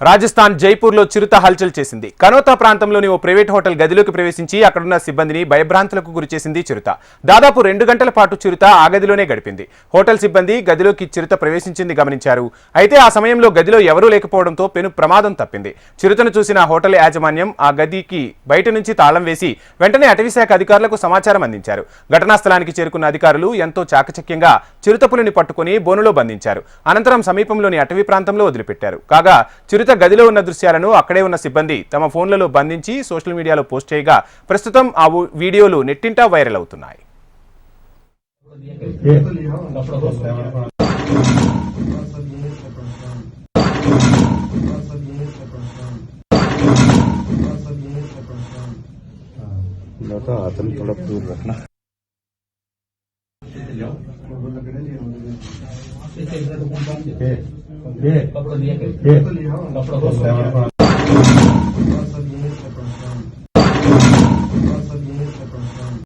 రాజస్థాన్ జైపూర్లో చిరుత హల్చల్ చేసింది. కనోతా ప్రాంతంలోని ఓ ప్రైవేట్ హోటల్ గదిలోకి ప్రవేశించి అక్కడున్న సిబ్బందిని భయభ్రాంతులకు గురిచేసింది చిరుత. దాదాపు 2 గంటల పాటు చిరుత ఆ గదిలోనే గడిపింది. హోటల్ సిబ్బంది గదిలోకి చిరుత ప్రవేశించింది గమనించారు. అయితే ఆ సమయంలో గదిలో ఎవరూ లేకపోవడంతో పెను ప్రమాదం తప్పింది. చిరుతను చూసిన హోటల్ యాజమాన్యం ఆ గదికి బయట నుంచి తాళం వేసి వెంటనే అటవీశాఖ అధికారులకు సమాచారం అందించారు. ఘటనా స్థలానికి చేరుకున్న అధికారులు ఎంతో చాకచక్యంగా చిరుతపులిని పట్టుకుని బోనులో బంధించారు. అనంతరం సమీపంలోని అటవీ ప్రాంతంలో వదిలిపెట్టారు. కాగా చిరుత గదిలో ఉన్న దృశ్యాలను అక్కడే ఉన్న సిబ్బంది తమ ఫోన్లలో బంధించి సోషల్ మీడియాలో పోస్ట్ చేయగా ప్రస్తుతం ఆ వీడియోలు నెట్టింటా వైరల్ అవుతున్నాయి. अतन थोड़ा दूर रखना। कपड़ा दिया